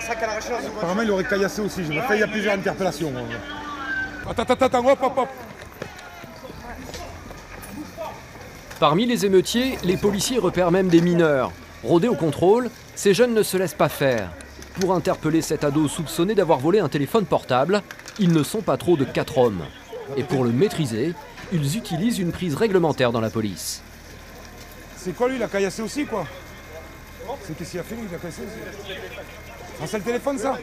Apparemment, il aurait caillassé aussi. Je me fais, il y a plusieurs interpellations. Attends, hop, hop, hop. Parmi les émeutiers, les policiers repèrent même des mineurs. Rodés au contrôle, ces jeunes ne se laissent pas faire. Pour interpeller cet ado soupçonné d'avoir volé un téléphone portable, ils ne sont pas trop de 4 hommes. Et pour le maîtriser, ils utilisent une prise réglementaire dans la police. C'est quoi lui, il a caillassé aussi quoi? C'est qu'est-ce qu'il a fait lui, il a caillassé aussi? Ah, c'est le téléphone ça?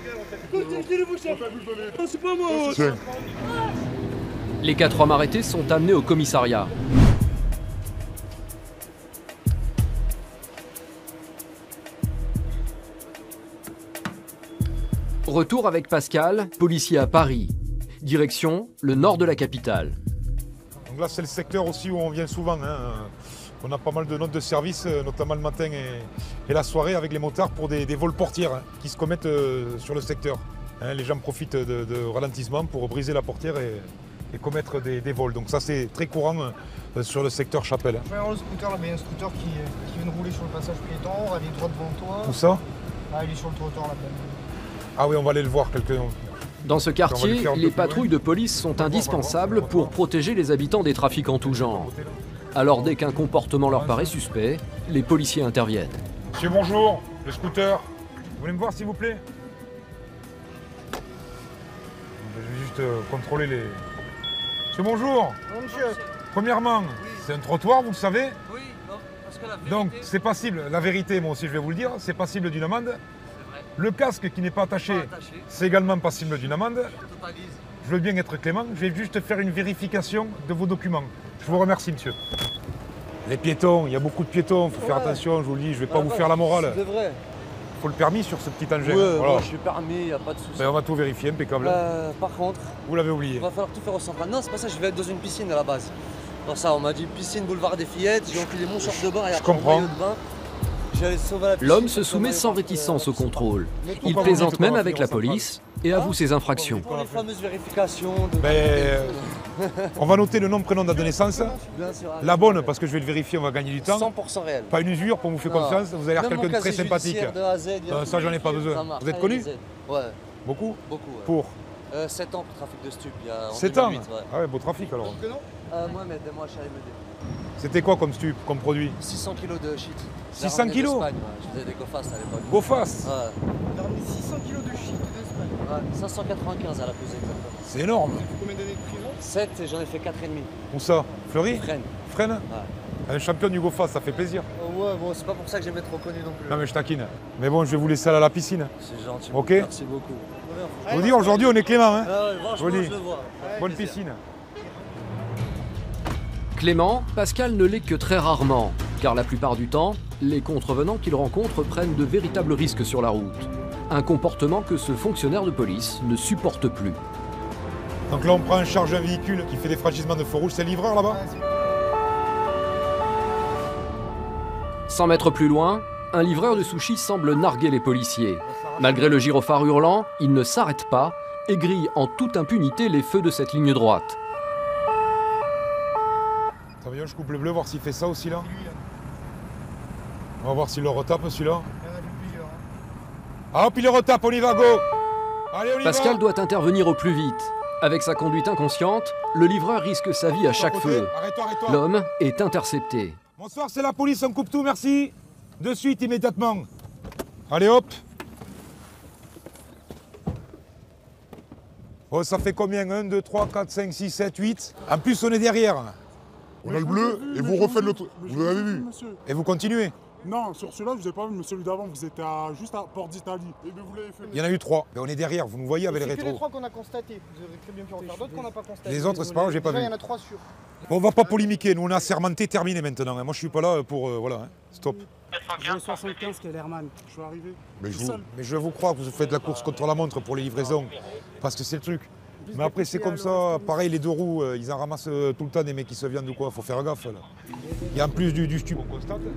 C'est pas moi. Les 4 hommes arrêtés sont amenés au commissariat. Retour avec Pascal, policier à Paris. Direction, le nord de la capitale. Donc là, c'est le secteur aussi où on vient souvent. On a pas mal de notes de service, notamment le matin et la soirée avec les motards pour des vols portières qui se commettent sur le secteur. Les gens profitent de ralentissement pour briser la portière et commettre des vols. Donc ça, c'est très courant sur le secteur Chapelle. Je vais voir le scooter là, mais il y a un scooter qui vient de rouler sur le passage piéton, aller droit devant toi. Où ça? Ah, il est sur le trottoir là. Ah oui, on va aller le voir. Dans ce quartier, les patrouilles de police sont indispensables pour protéger les habitants des trafics en tout genre. Alors dès qu'un comportement leur paraît suspect, les policiers interviennent. Monsieur, bonjour, le scooter. Vous voulez me voir s'il vous plaît? Je vais juste contrôler les... Monsieur, bonjour. Bonjour monsieur. Premièrement, c'est un trottoir, vous le savez? Oui, non, parce que la vérité... Donc c'est passible, la vérité, moi aussi je vais vous le dire, c'est passible d'une amende. Le casque qui n'est pas attaché, c'est également passible d'une amende. Je veux bien être clément, je vais juste faire une vérification de vos documents. Je vous remercie, monsieur. Les piétons, il y a beaucoup de piétons, il faut faire attention, je vous le dis, je ne vais pas vous faire la morale. C'est vrai. Il faut le permis sur ce petit engin. Ouais, voilà. moi je suis permis, il n'y a pas de souci. Ben, on va tout vérifier, impeccable. Par contre, Vous l'avez il oublié. va falloir tout faire au central. Non, c'est pas ça, je vais être dans une piscine à la base. Alors ça, on m'a dit piscine, boulevard des Fillettes, j'ai enfilé mon short de bain et après mon maillot de bain. L'homme se soumet sans réticence au contrôle. Il plaisante même avec la police et avoue ses infractions. Pour les fameuses vérifications on va noter le nom, prénom, date de naissance. La bonne, parce que je vais le vérifier, on va gagner du temps. 100% réel. Pas une usure, pour vous faire confiance. Vous avez l'air quelqu'un de très sympathique. Ça, j'en ai pas besoin. Vous êtes connu? Ouais. Beaucoup? Beaucoup. Ouais. Pour 7 ans pour trafic de stupes. 7 ans? Ouais. Ah ouais, beau trafic alors. Mohamed, moi chez AMD. C'était quoi comme stup, comme produit? 600 kilos de shit. 600 kilos? Je faisais des GoFast à l'époque. GoFast? Ouais. Il a ramené 600 kilos de shit d'Espagne. Ouais, 595 à la plus exactement. C'est énorme. Combien d'années de prison? 7 et j'en ai fait 4,5. Où ça? Fleury? Fresnes. Fresnes? Ouais. Un champion du GoFast, ça fait plaisir. Ouais, bon, c'est pas pour ça que j'aime être reconnu non plus. Non mais je taquine. Mais bon, je vais vous laisser aller à la piscine. C'est gentil. Ok. Merci beaucoup. Je vous dis, aujourd'hui, on est clément. Hein. Ah ouais, franchement, je je le vois. Bonne piscine. Clément, Pascal ne l'est que très rarement, car la plupart du temps, les contrevenants qu'il rencontre prennent de véritables risques sur la route. Un comportement que ce fonctionnaire de police ne supporte plus. Donc là, on prend en charge un véhicule qui fait des franchissements de feu rouge. C'est le livreur là-bas? 100 mètres plus loin, un livreur de sushis semble narguer les policiers. Malgré le gyrophare hurlant, il ne s'arrête pas et grille en toute impunité les feux de cette ligne droite. Ça veut dire, je coupe le bleu, voir s'il fait ça aussi là. On va voir s'il le retape celui-là. Ah hop, il le retape, on y va, go! Allez, on y Pascal va. doit intervenir au plus vite. Avec sa conduite inconsciente, le livreur risque sa vie à chaque feu. Arrête-toi, arrête-toi. L'homme est intercepté. Bonsoir, c'est la police, on coupe tout, merci. De suite, immédiatement. Allez, hop. Oh, ça fait combien? 1, 2, 3, 4, 5, 6, 7, 8. En plus, on est derrière. On a le bleu et vous refaites le truc. Vous l'avez vu? Et vous continuez? Non, sur celui-là, je vous ai pas vu, mais celui d'avant, vous étiez juste à Port d'Italie. Et vous l'avez fait. Il y en a eu 3. Mais on est derrière, vous nous voyez avec les C'est que les rétros. 3 qu'on a constatés. Vous avez très bien pu en faire d'autres qu'on n'a pas constatés. Les autres, c'est pas grave, j'ai pas vu. Il y en a 3 sûrs. Bon, on va pas polémiquer, nous on a assermenté, terminé maintenant. Moi je suis pas là pour... voilà, hein. Stop. J'ai 75 Kellerman. Je suis arrivé. Mais je vous crois que vous faites la course contre la montre pour les livraisons. Parce que c'est le truc. Mais après c'est comme ça, pareil les deux roues, ils en ramassent tout le temps des mecs qui se viennent ou quoi, faut faire gaffe là. Il y a en plus du stup.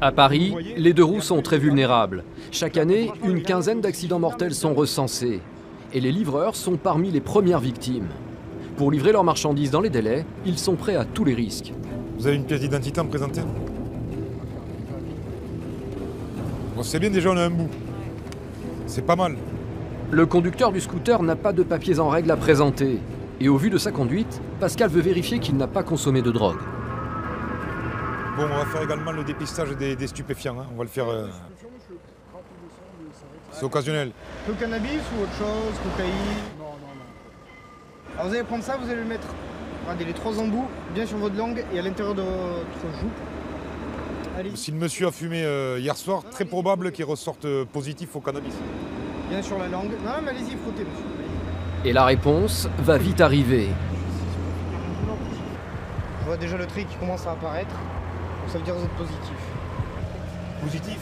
À Paris, les deux roues sont très vulnérables. Chaque année, une quinzaine d'accidents mortels sont recensés. Et les livreurs sont parmi les premières victimes. Pour livrer leurs marchandises dans les délais, ils sont prêts à tous les risques. Vous avez une pièce d'identité à me présenter? Bon, c'est bien déjà, on a un bout. C'est pas mal. Le conducteur du scooter n'a pas de papiers en règle à présenter. Et au vu de sa conduite, Pascal veut vérifier qu'il n'a pas consommé de drogue. Bon, on va faire également le dépistage des stupéfiants. Hein. On va le faire. C'est occasionnel. Le cannabis ou autre chose, cocaïne? Non. Alors vous allez prendre ça, vous allez le mettre, regardez les 3 embouts, bien sur votre langue et à l'intérieur de votre joue. Allez. Si le monsieur a fumé hier soir, très probable qu'il ressorte positif au cannabis. Bien sur la langue. Non, mais allez-y, frottez, monsieur. Et la réponse va vite arriver. Je vois déjà le trait qui commence à apparaître. Donc ça veut dire que vous êtes positif. Positif?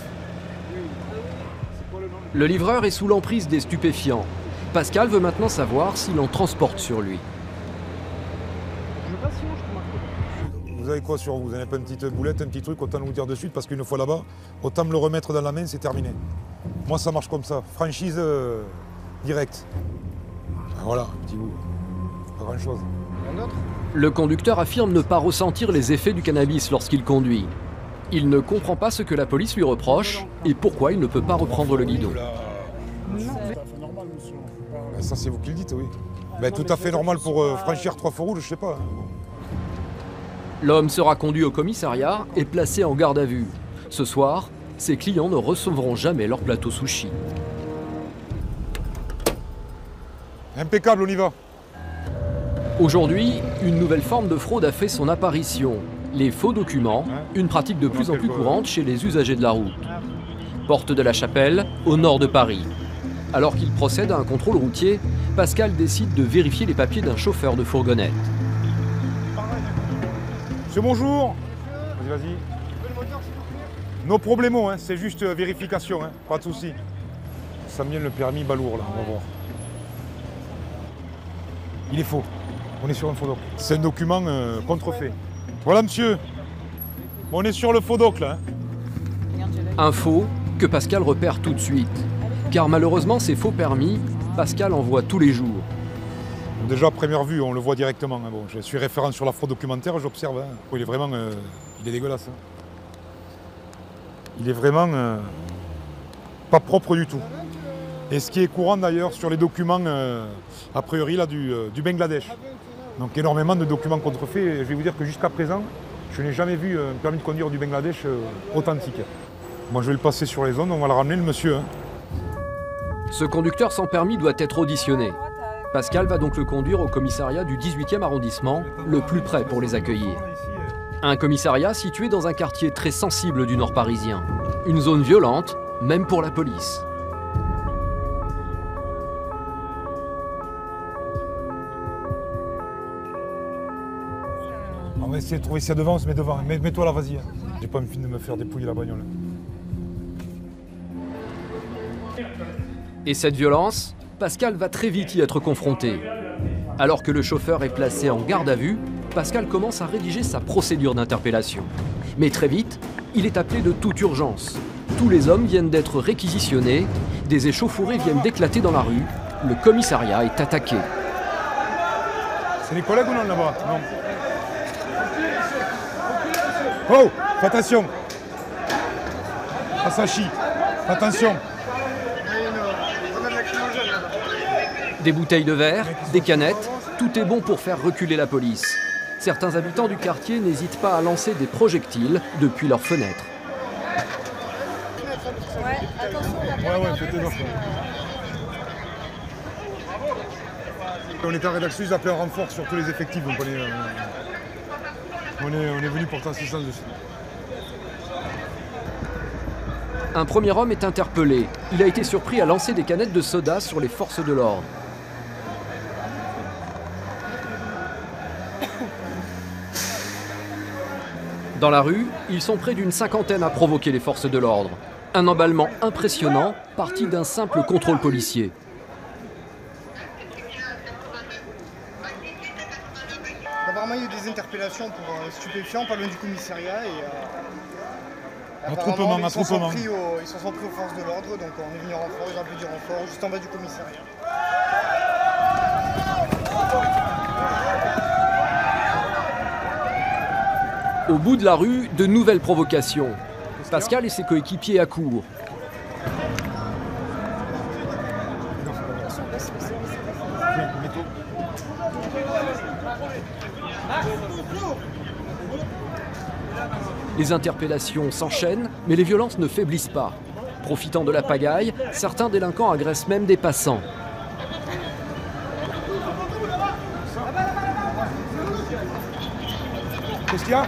Le livreur est sous l'emprise des stupéfiants. Pascal veut maintenant savoir s'il en transporte sur lui. Je veux pas sinon je peux marquer. Vous avez quoi sur vous? Vous n'avez pas une petite boulette, un petit truc, autant le vous dire de suite, parce qu'une fois là-bas, autant me le remettre dans la main, c'est terminé. Moi, ça marche comme ça. Franchise directe. Voilà, un petit bout. Pas grand-chose. Un autre? Le conducteur affirme ne pas ressentir les effets du cannabis lorsqu'il conduit. Il ne comprend pas ce que la police lui reproche et pourquoi il ne peut pas reprendre le guidon. C'est tout à fait normal, monsieur. Ça, c'est vous qui le dites, oui. Ben, tout à fait normal pour franchir 3 feux rouges, je sais pas. L'homme sera conduit au commissariat et placé en garde à vue. Ce soir, ses clients ne recevront jamais leur plateau sushi. Impeccable, on y va. Aujourd'hui, une nouvelle forme de fraude a fait son apparition. Les faux documents, une pratique de plus en plus courante chez les usagers de la route. Porte de la Chapelle, au nord de Paris. Alors qu'il procède à un contrôle routier, Pascal décide de vérifier les papiers d'un chauffeur de fourgonnette. Monsieur, bonjour. Vas-y. No problemo, hein, c'est juste vérification, hein, pas de souci. Ça me vient le permis balourd, là, on va voir. Il est faux. On est sur un faux doc. C'est un document contrefait. Voilà, monsieur. On est sur le faux doc, là. Hein. Un faux que Pascal repère tout de suite. Car malheureusement, ces faux permis, Pascal en voit tous les jours. Déjà, à première vue, on le voit directement. Hein. Bon, je suis référent sur la fraude documentaire, j'observe. Hein. Il est vraiment... il est dégueulasse. Hein. Il est vraiment pas propre du tout. Et ce qui est courant d'ailleurs sur les documents, a priori, là, du Bangladesh. Donc énormément de documents contrefaits. Et je vais vous dire que jusqu'à présent, je n'ai jamais vu un permis de conduire du Bangladesh authentique. Moi, je vais le passer sur les zones, on va le ramener, le monsieur. Hein. Ce conducteur sans permis doit être auditionné. Pascal va donc le conduire au commissariat du 18e arrondissement, le plus près pour les accueillir. Un commissariat situé dans un quartier très sensible du nord parisien. Une zone violente, même pour la police. On va essayer de trouver ça devant, on se met devant. Mets-toi là, vas-y. J'ai pas envie de me faire dépouiller la bagnole. Et cette violence, Pascal va très vite y être confronté. Alors que le chauffeur est placé en garde à vue, Pascal commence à rédiger sa procédure d'interpellation. Mais très vite, il est appelé de toute urgence. Tous les hommes viennent d'être réquisitionnés, des échauffourées viennent d'éclater dans la rue, le commissariat est attaqué. C'est les collègues ou non là-bas? Non. Oh, fais attention. Ça chie. Attention. Des bouteilles de verre, des canettes, tout est bon pour faire reculer la police. Certains habitants du quartier n'hésitent pas à lancer des projectiles depuis leurs fenêtres. Ouais, attention, Ouais, faites gaffe. On est en rédaction, ils appellent un renfort sur tous les effectifs, donc on est venu pour assistance dessus. Un premier homme est interpellé. Il a été surpris à lancer des canettes de soda sur les forces de l'ordre. Dans la rue, ils sont près d'une cinquantaine à provoquer les forces de l'ordre. Un emballement impressionnant, parti d'un simple contrôle policier. Apparemment, il y a eu des interpellations pour stupéfiants, pas loin du commissariat. Et Attroupement. Ils se sont pris aux forces de l'ordre, donc on est venu en renfort, ils ont appelé du renfort juste en bas du commissariat. Au bout de la rue, de nouvelles provocations. Pascal et ses coéquipiers accourent. Les interpellations s'enchaînent, mais les violences ne faiblissent pas. Profitant de la pagaille, certains délinquants agressent même des passants. Qu'est-ce qu'il y a?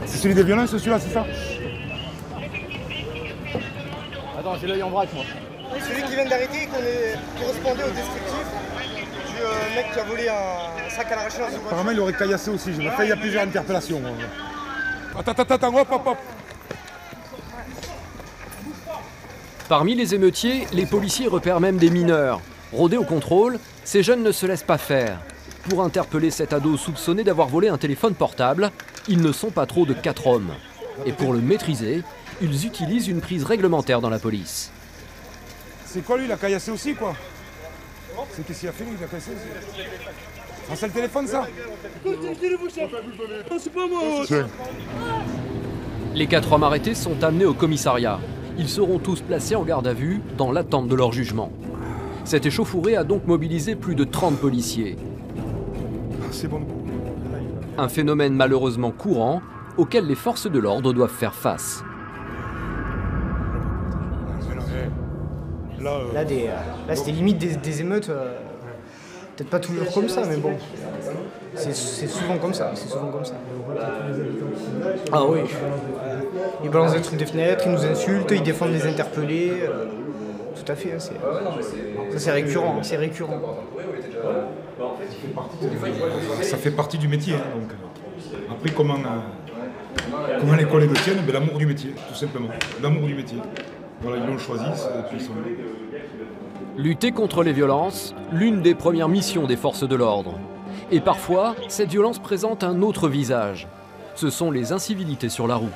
C'est celui des violences, celui-là, c'est ça? Attends, j'ai l'œil en vrac, moi. Celui qui vient d'arrêter, qui correspondait au descriptif du mec qui a volé un sac à l'arraché dans une voiture. Apparemment, il aurait caillassé aussi. J'ai fait, il y a plusieurs interpellations. Attends, hop, hop, hop. Parmi les émeutiers, les policiers repèrent même des mineurs. Rodés au contrôle, ces jeunes ne se laissent pas faire. Pour interpeller cet ado soupçonné d'avoir volé un téléphone portable, ils ne sont pas trop de 4 hommes. Et pour le maîtriser, ils utilisent une prise réglementaire dans la police. C'est quoi lui, il a caillassé aussi quoi? C'est qu'est-ce qu'il a fait lui, il a caillassé aussi? Ah, c'est le téléphone ça? C'est pas moi. Les 4 hommes arrêtés sont amenés au commissariat. Ils seront tous placés en garde à vue dans l'attente de leur jugement. Cette échauffourée a donc mobilisé plus de 30 policiers. C'est bon. Un phénomène malheureusement courant auquel les forces de l'ordre doivent faire face. Là, c'était limite des émeutes, peut-être pas toujours comme ça, mais bon, c'est souvent comme ça, Ah oui, ils balancent des trucs des fenêtres, ils nous insultent, ils défendent les interpellés, tout à fait, ça c'est récurrent, Ça fait partie du métier. Hein, donc. Après, comment les collègues le tiennent? Ben, l'amour du métier, tout simplement. L'amour du métier. Voilà, ils l'ont choisi, et puis ils sont là. Lutter contre les violences, l'une des premières missions des forces de l'ordre. Et parfois, cette violence présente un autre visage. Ce sont les incivilités sur la route.